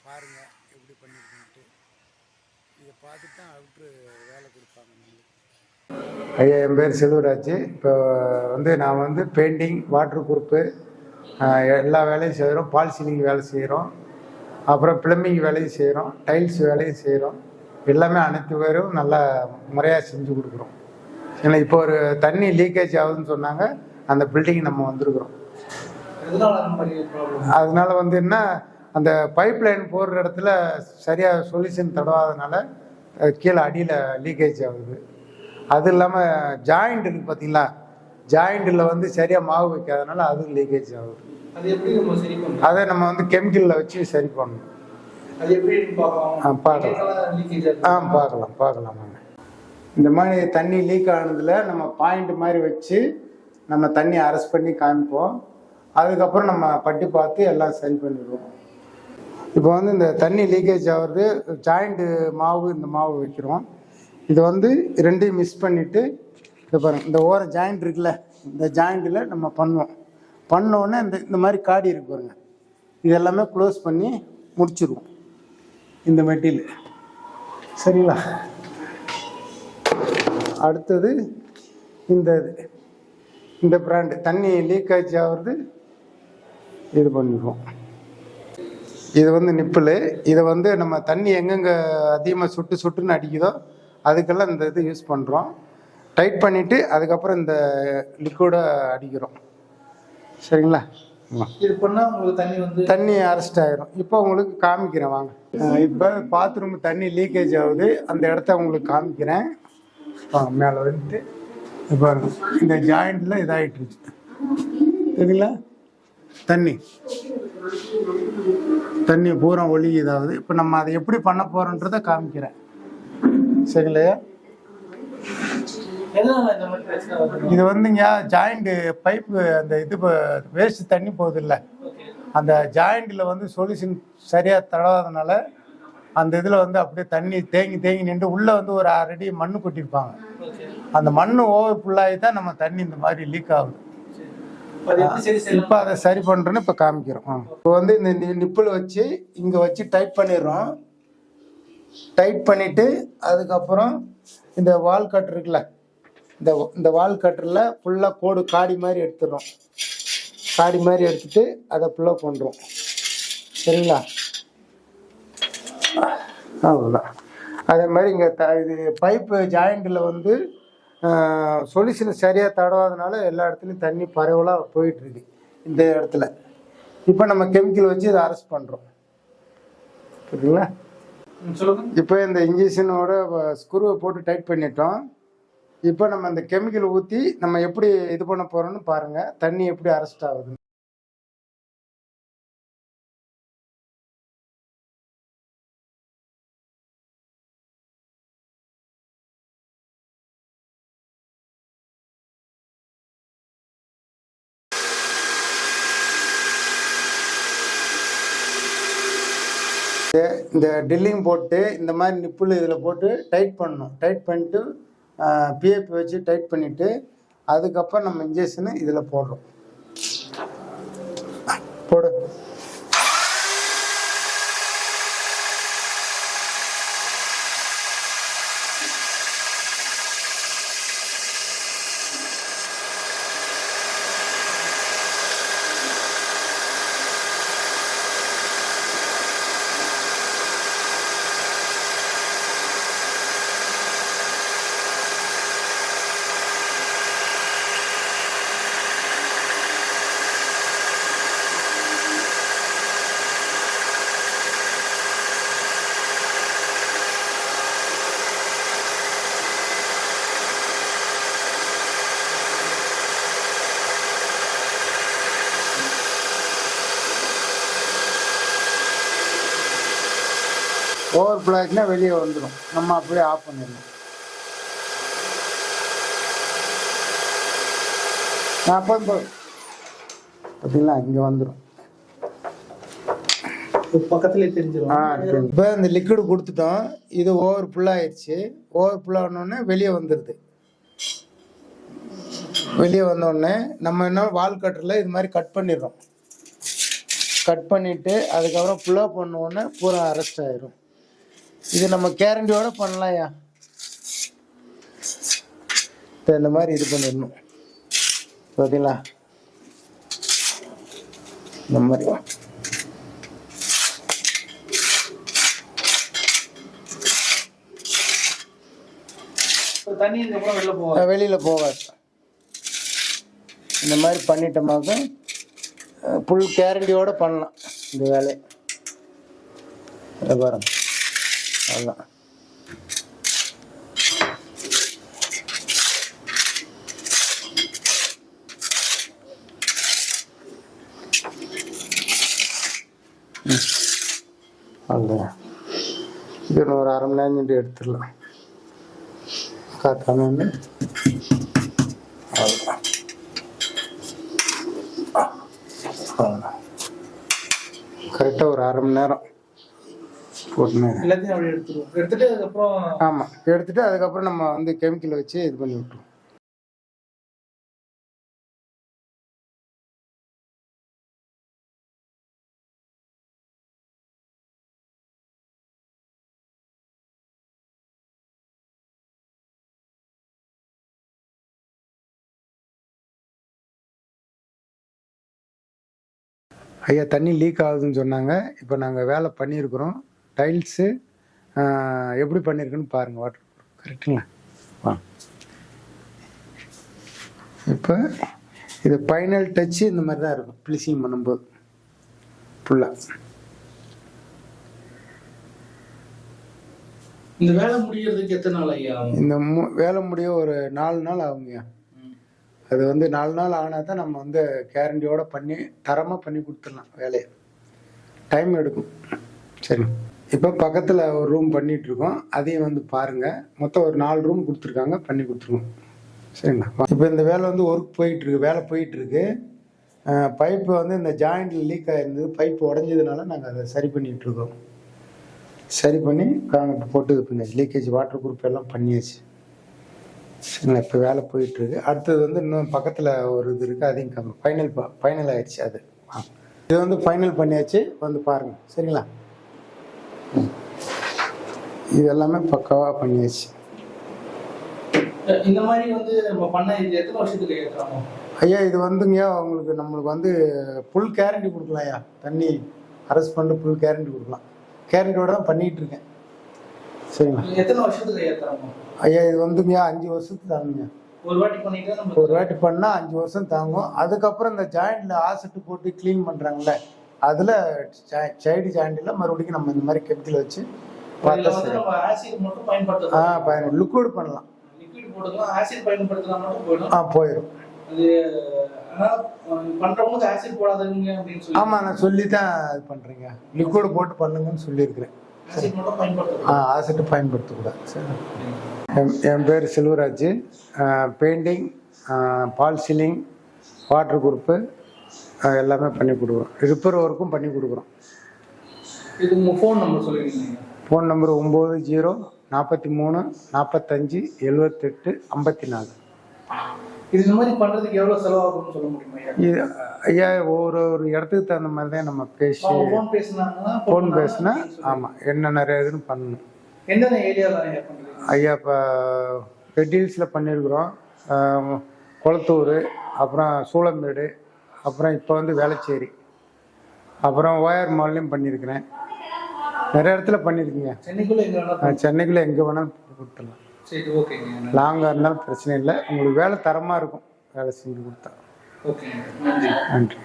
பாருங்கள் எப்படி பண்ணியிருக்குன்ட்டு. இதை பார்த்துட்டு தான் அவுட்ரு வேலை கொடுப்பாங்க நம்மளுக்கு. ஐயா, என் பேர் செல்வராஜ். இப்போ நான் பெயிண்டிங், வாட்டர் ப்ரூஃபு எல்லா வேலையும் செய்கிறோம். பால் சீலிங் வேலை செய்கிறோம், அப்புறம் ப்ளம்பிங் வேலையும் செய்கிறோம், டைல்ஸ் வேலையும் செய்கிறோம். எல்லாமே அனைத்து பேரும் நல்லா முறையாக செஞ்சு கொடுக்குறோம். ஏன்னா இப்போ ஒரு தண்ணி லீக்கேஜ் ஆகுதுன்னு சொன்னாங்க, அந்த பில்டிங் நம்ம வந்திருக்கிறோம். அதனால என்ன, அந்த பைப் லைன் போடுற இடத்துல சரியாக சொல்யூஷன் தடவாதனால கீழே அடியில் லீக்கேஜ் ஆகுது. அது இல்லாமல் ஜாயிண்ட் இருக்குது பார்த்தீங்களா, ஜாயிண்டில் சரியாக மாவு வைக்காதனால அதுவும் லீக்கேஜ் ஆகுது. அதை நம்ம கெமிக்கலில் வச்சு சரி பண்ணணும். பார்க்கலாம். இந்த மாதிரி தண்ணி லீக் ஆனதில் நம்ம பாயிண்ட் மாதிரி வச்சு நம்ம தண்ணி அரெஸ்ட் பண்ணி காமிப்போம். அதுக்கப்புறம் நம்ம பட்டி பார்த்து எல்லாம் சரி பண்ணிடுவோம். இப்போ இந்த தண்ணி லீக்கேஜ் ஆகுறது, ஜாயிண்ட்டு மாவு, இந்த மாவு வைக்கிறோம். இது ரெண்டையும் மிக்ஸ் பண்ணிவிட்டு, இதை பாருங்கள், இந்த ஓரம் ஜாயிண்ட் இருக்குல்ல, இந்த ஜாயிண்டில் நம்ம பண்ணோன்னே இந்த மாதிரி காடி இருக்கு பாருங்க, இது எல்லாமே க்ளோஸ் பண்ணி முடிச்சிருவோம் இந்த மெட்டீரியல். சரிங்களா? அடுத்தது இந்த பிராண்டு தண்ணி லீக்கேஜ் ஆகுறது இது பண்ணிடுவோம். இது நிப்பிள். இதை நம்ம தண்ணி எங்கெங்கே அதிகமாக சுட்டுன்னு அடிக்குதோ அதுக்கெல்லாம் இந்த இது யூஸ் பண்ணுறோம். டைட் பண்ணிவிட்டு அதுக்கப்புறம் இந்த லிக்விடை அடிக்கிறோம். சரிங்களா? இது பண்ணால் உங்களுக்கு தண்ணி அரெஸ்ட் ஆகிரும். இப்போ உங்களுக்கு காமிக்கிறேன் வாங்க. இப்போ பாத்ரூம் தண்ணி லீக்கேஜ் ஆகுது, அந்த இடத்த உங்களுக்கு காமிக்கிறேன் வாங்க. மேலே இப்போ இந்த ஜாயிண்டில் இதாகிட்டுருச்சு சரிங்களா, தண்ணி பூரா ஒழுகி இதாகுது. இப்போ நம்ம அதை எப்படி பண்ண போகிறோன்றதை காமிக்கிறேன். சரிங்களா? இது ஜாயிண்ட் பைப்பு, அந்த இது வேஸ்ட் தண்ணி போகுது இல்லை, அந்த ஜாயிண்டில் சொல்யூஷன் சரியாக தடவாதனால அந்த இதில் அப்படியே தண்ணி தேங்கி நின்று உள்ளே ஒரு 6 அடி மண் கொட்டியிருப்பாங்க. அந்த மண் ஓவர் ஃபுல்லாகி தான் நம்ம தண்ணி இந்த மாதிரி லீக் ஆகுது. இப்போ அதை சரி பண்ணுறோன்னு இப்போ காமிக்கிறோம். இப்போ இந்த நிப்பில் வச்சு இங்கே வச்சு டைட் பண்ணிடுறோம். டைட் பண்ணிவிட்டு அதுக்கப்புறம் இந்த வால் கட் இருக்குல்ல, இந்த வால் கட்டரில் ஃபுல்லாக கோடு காடி மாதிரி எடுத்துடுறோம். காடி மாதிரி எடுத்துட்டு அதை ஃபுல்லாக பண்ணுறோம். சரிங்களா? அவ்வளோதான். அதே மாதிரி இங்கே இது பைப்பு ஜாயிண்டில் சொல்யூஷன் சரியாக தடவாதனால எல்லா இடத்துலையும் தண்ணி பரவலாக போயிட்டுருக்கு இந்த இடத்துல. இப்போ நம்ம கெமிக்கல் வச்சு இதை அரெஸ்ட் பண்ணுறோம். புரியுதுங்களா? இப்போ இந்த இன்ஜெக்ஷனோட ஸ்க்ரூவை போட்டு டைட் பண்ணிட்டோம். இப்போ நம்ம அந்த கெமிக்கல் ஊற்றி நம்ம எப்படி இது பண்ண போகிறோம்னு பாருங்கள், தண்ணி எப்படி அரெஸ்ட் ஆகுது. இந்த ட்ரில்லிங் போட்டு இந்த மாதிரி நிப்புள் இதில் போட்டு டைட் பண்ணணும். டைட் பண்ணிட்டு பிஏபி வச்சு டைட் பண்ணிவிட்டு அதுக்கப்புறம் நம்ம இன்ஜெக்ஷனு இதில் போடுறோம். போடு. ஓவர் ஃப்ளோனா வெளியே வந்துடும், நம்ம அப்படியே ஆஃப் பண்ணிடணும். அப்போ பார்த்தீங்களா இங்கே வந்துடும், பக்கத்துலேயே தெரிஞ்சிடும். இப்போ இந்த லிக்விடு கொடுத்துட்டோம், இது ஓவர் ஃபுல்லாகிடுச்சு. ஓவர் ஃபுல்லானோடனே வெளியே வந்துடுது. வெளியே வந்தோடனே நம்ம என்ன வால் கட்டரில் இது மாதிரி கட் பண்ணிடுறோம். கட் பண்ணிவிட்டு அதுக்கப்புறம் புல்லாக பண்ண உடனே பூரா அரெஸ்ட் ஆயிரும். இது நம்ம கேரண்டியோட பண்ணலாம்யா. இப்போ இந்த மாதிரி இது பண்ணிடணும் பார்த்தீங்களா, இந்த மாதிரி. தண்ணி இதுக்கப்புறம் வெளியில் போகாது. இந்த மாதிரி பண்ணிட்டோமாக்க ஃபுல் கேரண்டியோட பண்ணலாம் இந்த வேலையை. பாருங்க, அவ்வளோதான். அவ்வளோதான். இது ஒரு அரை மணி நேரம் எடுத்துடலாம் காத்தாம. அவ்வளோதான். அவ்வளோதான். கரெக்டாக ஒரு அரை மணி நேரம் போட்டுனேன். எல்லாத்தையும் அப்படி எடுத்துட்டு அதுக்கப்புறம் ஆமாம், எடுத்துட்டு அதுக்கப்புறம் நம்ம வந்து கெமிக்கல் வச்சு இது பண்ணி விட்டுருவோம். ஐயா தண்ணி லீக் ஆகுதுன்னு சொன்னாங்க. இப்போ நாங்கள் வேலை பண்ணியிருக்கிறோம். டைல்ஸு எப்படி பண்ணியிருக்குன்னு பாருங்கள். வாட்டர் கரெக்டுங்களா? வா, இப்போ இது ஃபைனல் டச்சு இந்த மாதிரி தான் இருக்கும் ஃபினிஷிங் பண்ணும்போது ஃபுல்லாக. இந்த வேலை முடிகிறதுக்கு எத்தனை நாள் ஐயா? இந்த வேலை முடிய ஒரு 4 நாள் ஆகுங்கய்யா. அது வந்து 4 நாள் ஆனால் தான் நம்ம வந்து கேரண்டியோட பண்ணி தரமாக பண்ணி கொடுத்துடலாம். வேலையை டைம் எடுக்கும். சரி, இப்போ பக்கத்தில் ஒரு ரூம் பண்ணிகிட்ருக்கோம், அதையும் வந்து பாருங்கள். மொத்தம் ஒரு 4 ரூம் கொடுத்துருக்காங்க, பண்ணி கொடுத்துருவோம். சரிங்களா? இப்போ இந்த வேலை வந்து ஒர்க் போயிட்டுருக்கு, வேலை போயிட்டுருக்கு. பைப்பு வந்து இந்த ஜாயிண்டில் லீக் ஆகிருந்தது, பைப்பு உடஞ்சதுனால நாங்கள் அதை சரி பண்ணிகிட்ருக்கோம். சரி பண்ணி காங்கிரீட் போட்டு இது பண்ணியாச்சு. லீக்கேஜ் வாட்டர் ப்ரூஃப் எல்லாம் பண்ணியாச்சு. சரிங்களா? இப்போ வேலை போயிட்டுருக்கு. அடுத்தது வந்து இன்னும் பக்கத்தில் ஒரு இது இருக்குது, அதையும் ஃபைனல் ஆகிடுச்சு. அது இது வந்து ஃபைனல் பண்ணியாச்சு, வந்து பாருங்கள். சரிங்களா? இது எல்லாமே பக்காவாக பண்ணியாச்சு. இந்த மாதிரி வந்து நம்ம பண்ண இது எத்தனை வருஷத்துக்கு ஏற்றுறாங்க ஐயா? இது வந்துங்க உங்களுக்கு நம்மளுக்கு வந்து ஃபுல் கேரண்டி கொடுக்கலாம் ஐயா. தண்ணி அரெஸ்ட் பண்ணிட்டு ஃபுல் கேரண்டி கொடுக்கலாம். கேரண்டியோட தான் பண்ணிகிட்டு இருக்கேன். சரிங்களா? எத்தனை வருஷத்துக்கு ஏற்றுறாங்க ஐயா? இது வந்துங்க 5 வருஷத்துக்கு தாங்குங்க. ஒரு வாட்டி பண்ணிட்டு ஒரு வாட்டி பண்ணால் 5 வருஷம் தாங்கும். அதுக்கப்புறம் இந்த ஜாயிண்டில் ஆசிட்டு போட்டு க்ளீன் பண்ணுறாங்களே, அதில் சைடு ஜாயிண்டில் மறுபடியும் நம்ம இந்த மாதிரி கெமிக்கல் வச்சு லிக்விட் பண்ணலாம். போயிடும். ஆமா, நான் சொல்லி தான் இது பண்றீங்க. லிக்விட் போட்டு பண்ணுங்கன்னு சொல்லியிருக்கிறேன். ஆசிட் பயன்படுத்தக்கூடாது. என் பேர் செல்வராஜ். பெயிண்டிங், பால் சீலிங், வாட்டர் குரூப்பு எல்லாமே பண்ணி கொடுக்குறோம். ரிப்பேர் ஒர்க்கும் பண்ணி கொடுக்குறோம். இது உங்கள் ஃபோன் நம்பர் சொல்லுவீங்க? Phone number 90 43 45 78 54. இது இந்த மாதிரி பண்ணுறதுக்கு எவ்வளோ செலவாகும்னு சொல்ல முடியுமா? இது ஐயா ஒரு இடத்துக்கு தகுந்த மாதிரி தான் நம்ம ஃபோன் பேசினா ஆமாம் என்னென்ன இதுன்னு பண்ணணும். என்னென்ன ஏரியாவில் பண்ணுறீங்க ஐயா? இப்போ ரெட் ஹில்ஸில் பண்ணியிருக்கிறோம், குளத்தூர், அப்புறம் சூளம்பேடு, அப்புறம் இப்போ வந்து வேளச்சேரி, அப்புறம் ஓஆர் மால்லையும் பண்ணியிருக்கிறேன். நிறைய இடத்துல பண்ணியிருக்கீங்க. சென்னைக்குள்ளே எங்கே வேணாலும் கொடுத்துடலாம். சரி, ஓகேங்க. லாங்காக இருந்தாலும் பிரச்சனை இல்லை. உங்களுக்கு வேலை தரமாக இருக்கும். வேலை செஞ்சு கொடுத்தா. ஓகே, நன்றி.